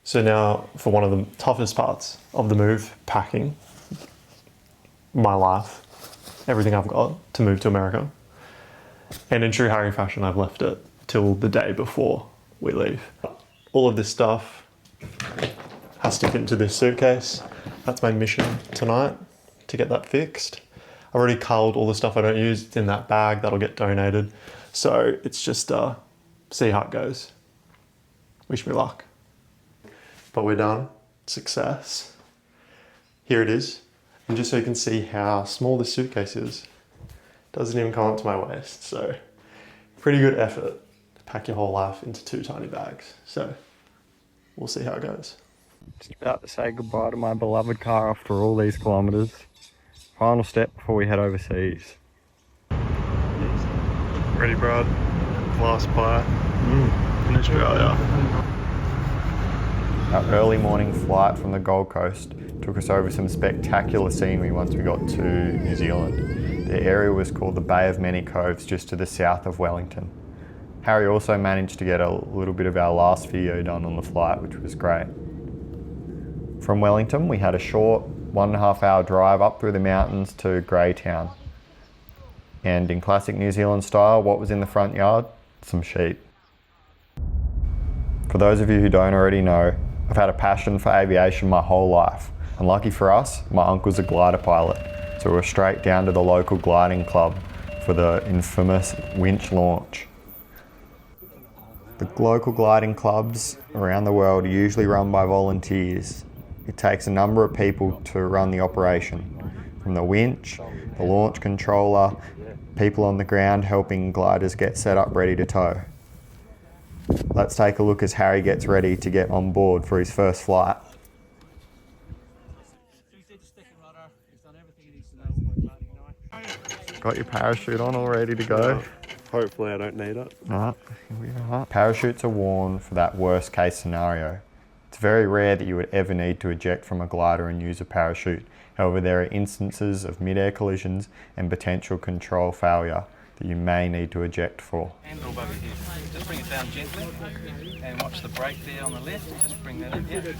So now for one of the toughest parts of the move, packing my life, everything I've got to move to America. And in true Harry fashion, I've left it till the day before we leave. All of this stuff has to fit into this suitcase. That's my mission tonight, to get that fixed. I've already culled all the stuff I don't use. It's in that bag that'll get donated. So it's just see how it goes. Wish me luck. But we're done. Success. Here it is. And just so you can see how small this suitcase is, doesn't even come up to my waist. So pretty good effort to pack your whole life into 2 tiny bags. So we'll see how it goes. Just about to say goodbye to my beloved car after all these kilometres. Final step before we head overseas. Ready, Brad? Last pie in Australia. Our early morning flight from the Gold Coast took us over some spectacular scenery once we got to New Zealand. The area was called the Bay of Many Coves, just to the south of Wellington. Harry also managed to get a little bit of our last video done on the flight, which was great. From Wellington, we had a short 1.5 hour drive up through the mountains to Greytown. And in classic New Zealand style, what was in the front yard? Some sheep. For those of you who don't already know, I've had a passion for aviation my whole life. And lucky for us, my uncle's a glider pilot. So we're straight down to the local gliding club for the infamous winch launch. The local gliding clubs around the world are usually run by volunteers. It takes a number of people to run the operation, from the winch, the launch controller, people on the ground helping gliders get set up ready to tow. Let's take a look as Harry gets ready to get on board for his first flight. Got your parachute on all ready to go? Hopefully I don't need it. Alright, here we are. Parachutes are worn for that worst case scenario. It's very rare that you would ever need to eject from a glider and use a parachute. However, there are instances of mid-air collisions and potential control failure that you may need to eject for. Handle over here. Just bring it down gently and watch the brake there on the left. Just bring that in here.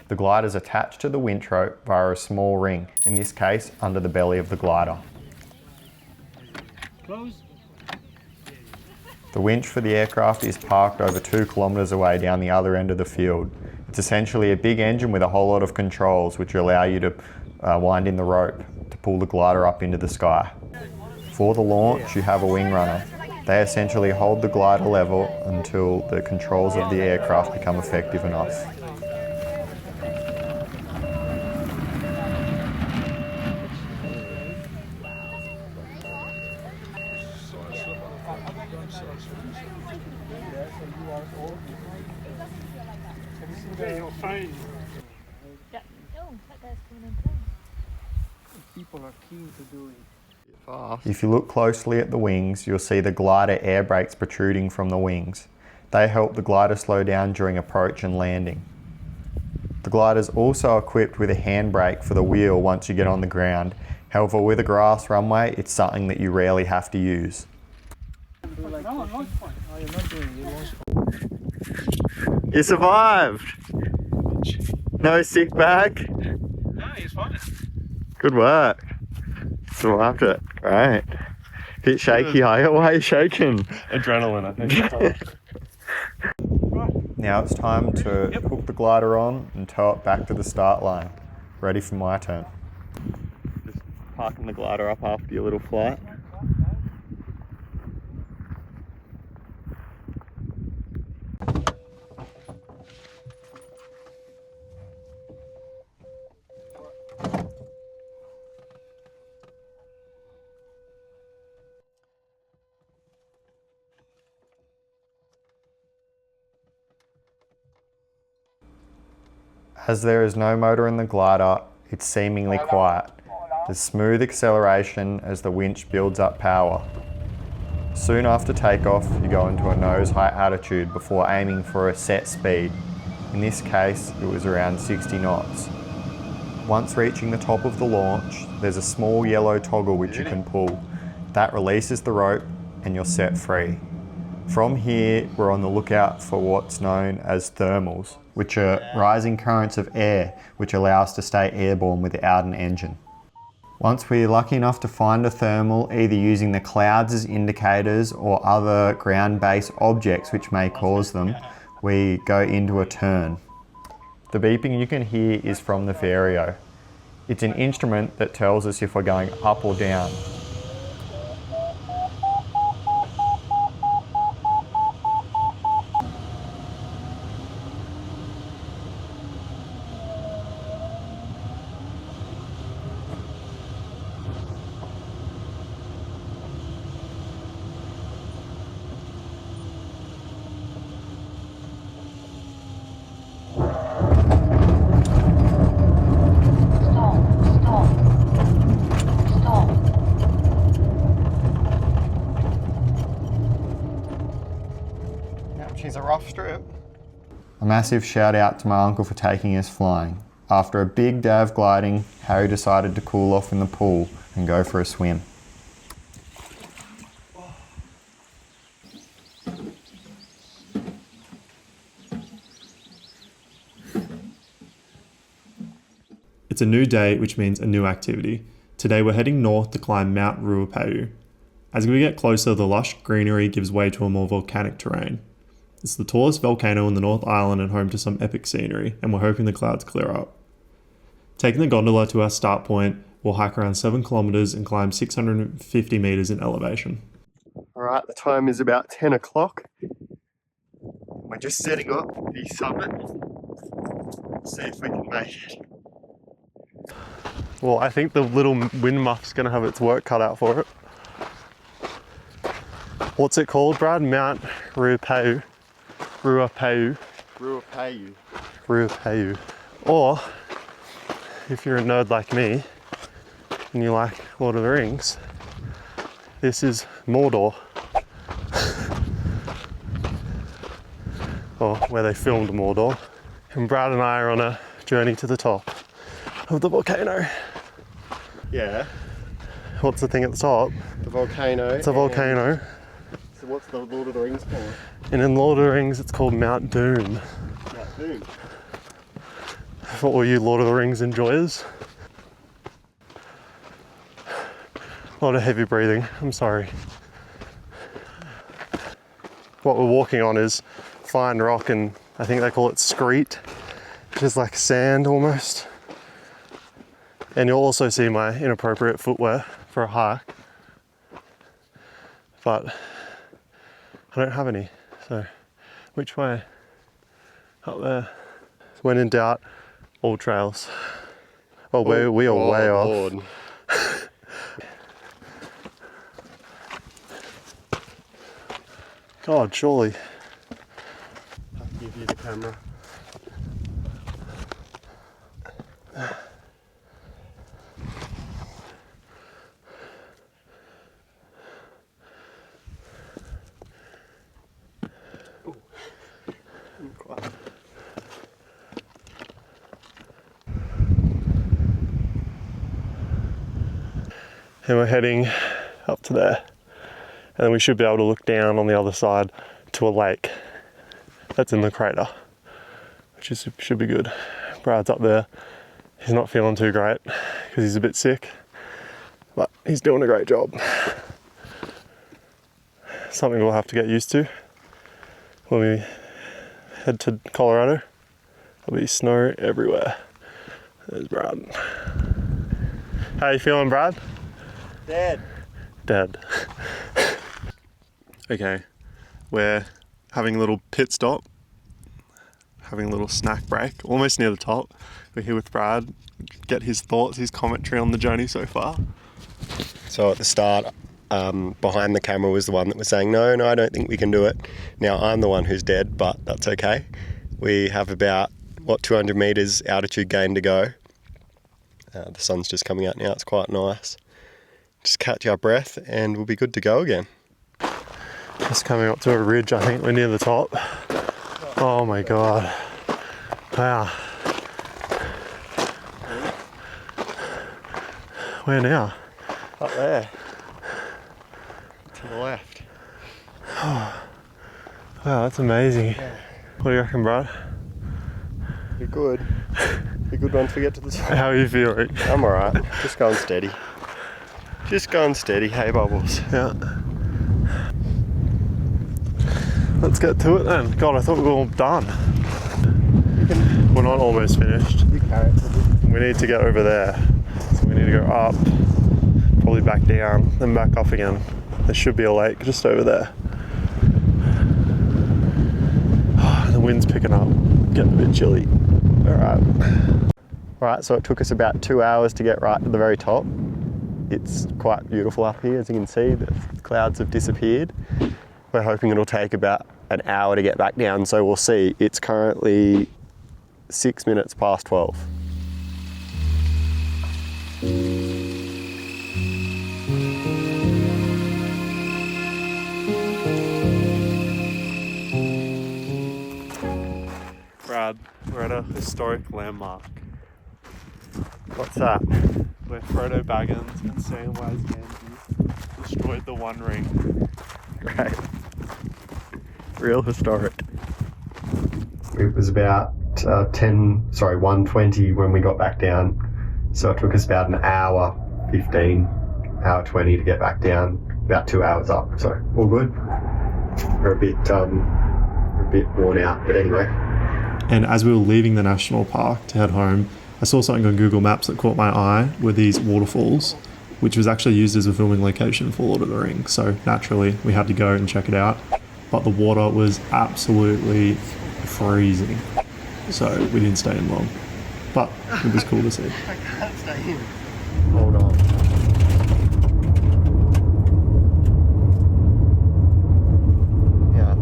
The glider is attached to the winch rope via a small ring, in this case under the belly of the glider. Close. The winch for the aircraft is parked over 2 kilometres away down the other end of the field. It's essentially a big engine with a whole lot of controls which allow you to wind in the rope to pull the glider up into the sky. For the launch, you have a wing runner. They essentially hold the glider level until the controls of the aircraft become effective enough. People are keen to do it. If you look closely at the wings, you'll see the glider air brakes protruding from the wings. They help the glider slow down during approach and landing. The glider is also equipped with a handbrake for the wheel once you get on the ground. However, with a grass runway, it's something that you rarely have to use. You survived! No sick bag? No, he's fine. Good work. Survived it. Great. Bit shaky, are you? Why are you shaking? Adrenaline, I think. Now it's time to hook the glider on and tow it back to the start line. Ready for my turn. Just parking the glider up after your little flight. As there is no motor in the glider, it's seemingly quiet. There's smooth acceleration as the winch builds up power. Soon after takeoff, you go into a nose-high attitude before aiming for a set speed. In this case, it was around 60 knots. Once reaching the top of the launch, there's a small yellow toggle which you can pull. That releases the rope and you're set free. From here, we're on the lookout for what's known as thermals, which are rising currents of air which allow us to stay airborne without an engine. Once we're lucky enough to find a thermal, either using the clouds as indicators or other ground-based objects which may cause them, we go into a turn. The beeping you can hear is from the vario. It's an instrument that tells us if we're going up or down. She's a rough strip. A massive shout out to my uncle for taking us flying. After a big day of gliding, Harry decided to cool off in the pool and go for a swim. It's a new day, which means a new activity. Today we're heading north to climb Mount Ruapehu. As we get closer, the lush greenery gives way to a more volcanic terrain. It's the tallest volcano in the North Island and home to some epic scenery, and we're hoping the clouds clear up. Taking the gondola to our start point, we'll hike around 7 kilometres and climb 650 metres in elevation. Alright, the time is about 10 o'clock. We're just setting up the summit. See if we can make it. Well, I think the little wind muff's going to have its work cut out for it. What's it called, Brad? Mount Ruapehu. Ruapehu. Ruapehu. Ruapehu. Or, if you're a nerd like me, and you like Lord of the Rings, this is Mordor. Or where they filmed Mordor. And Brad and I are on a journey to the top of the volcano. Yeah. What's the thing at the top? The volcano. It's a volcano. So what's the Lord of the Rings called? And in Lord of the Rings, it's called Mount Doom. Mount Doom. For all you Lord of the Rings enjoyers. A lot of heavy breathing, I'm sorry. What we're walking on is fine rock, and I think they call it screet, which is like sand almost. And you'll also see my inappropriate footwear for a hike. But I don't have any, so which way? Up there. When in doubt, all trails. Oh, we are way off. God, surely. I'll give you the camera. And we're heading up to there. And then we should be able to look down on the other side to a lake that's in the crater, which should be good. Brad's up there. He's not feeling too great because he's a bit sick, but he's doing a great job. Something we'll have to get used to when we head to Colorado. There'll be snow everywhere. There's Brad. How you feeling, Brad? Dead. Okay, we're having a little pit stop, having a little snack break, almost near the top. We're here with Brad, get his thoughts, his commentary on the journey so far. So at the start, behind the camera was the one that was saying, no, I don't think we can do it. Now I'm the one who's dead, but that's okay. We have about, 200 metres altitude gain to go. The sun's just coming out now, it's quite nice. Just catch our breath and we'll be good to go again. Just coming up to a ridge, I think we're near the top. Oh my God. Wow. Where now? Up there. To the left. Wow, that's amazing. Yeah. What do you reckon, Brad? You're good. Be good once we get to the top. How are you feeling? I'm alright. Just going steady. Just going steady. Hey, Bubbles. Yeah. Let's get to it then. God, I thought we were all done. We're not almost finished. You carry it. We need to get over there. So we need to go up, probably back down, then back up again. There should be a lake just over there. The wind's picking up, getting a bit chilly. Alright, so it took us about 2 hours to get right to the very top. It's quite beautiful up here, as you can see. The clouds have disappeared. We're hoping it'll take about an hour to get back down, so we'll see. It's currently 6 minutes past 12. Brad, we're at a historic landmark. What's that? Where Frodo Baggins and Samwise Gamgee destroyed the One Ring. Great. Real historic. It was about 1:20 when we got back down. So it took us about an hour 15, hour 20 to get back down. About 2 hours up. So all good. We're a bit worn out, but anyway. And as we were leaving the national park to head home, I saw something on Google Maps that caught my eye with these waterfalls, which was actually used as a filming location for Lord of the Rings. So naturally, we had to go and check it out. But the water was absolutely freezing. So we didn't stay in long. But it was cool to see. I can't stay in. Hold on. Yeah.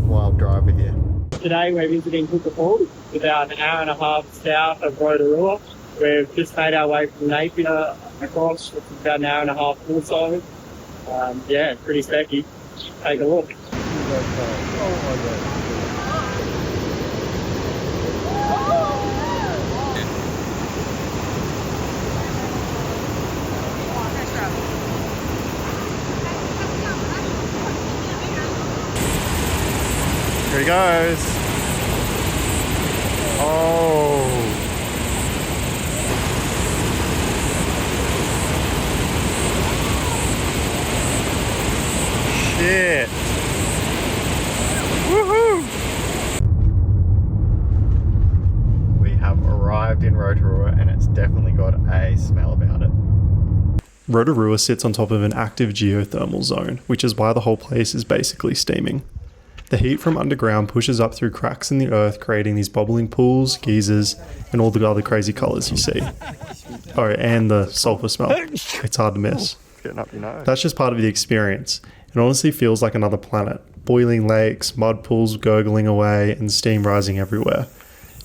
Wild driver here. Today we're visiting Huka Falls, about an hour and a half south of Rotorua. We've just made our way from Napier across, which is about an hour and a half full side. Yeah, pretty specky. Take a look. Here he goes. Oh. Shit. Woohoo! We have arrived in Rotorua and it's definitely got a smell about it. Rotorua sits on top of an active geothermal zone, which is why the whole place is basically steaming. The heat from underground pushes up through cracks in the earth, creating these bubbling pools, geysers, and all the other crazy colours you see. Oh, and the sulphur smell. It's hard to miss. Getting up your nose. That's just part of the experience. It honestly feels like another planet. Boiling lakes, mud pools gurgling away, and steam rising everywhere.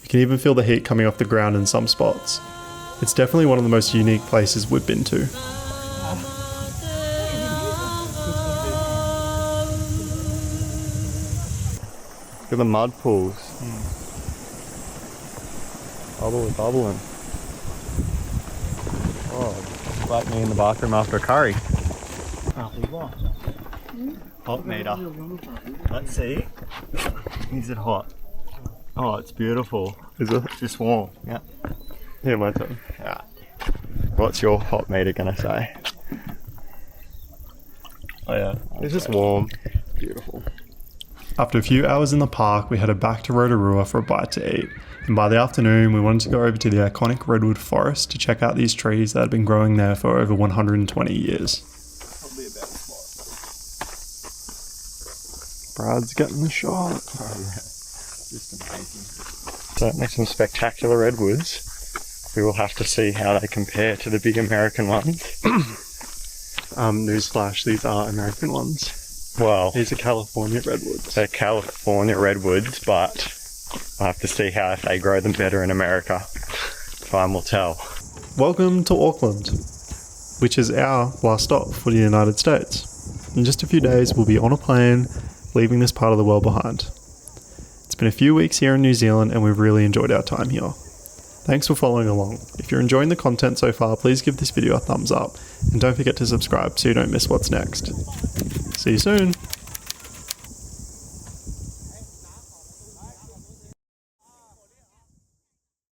You can even feel the heat coming off the ground in some spots. It's definitely one of the most unique places we've been to. Look at the mud pools. Bubbling. Oh, it's like me in the bathroom after a curry. Hot meter. Let's see. Is it hot? Oh, it's beautiful. Is it? Just warm. Yeah. Yeah, my turn. Yeah. What's your hot meter gonna say? Oh yeah. It's just warm. Beautiful. After a few hours in the park, we headed back to Rotorua for a bite to eat. And by the afternoon, we wanted to go over to the iconic redwood forest to check out these trees that had been growing there for over 120 years. Probably a better spot. Brad's getting the shot. Oh yeah. Just amazing. So next some spectacular redwoods. We will have to see how they compare to the big American ones. Newsflash, these are American ones. Well, These are California redwoods. they're California redwoods, but I'll have to see how if they grow them better in America. Time will tell. Welcome to Auckland, which is our last stop for the United States. In just a few days, we'll be on a plane, leaving this part of the world behind. It's been a few weeks here in New Zealand and we've really enjoyed our time here. Thanks for following along. If you're enjoying the content so far, please give this video a thumbs up and don't forget to subscribe so you don't miss what's next. See you soon!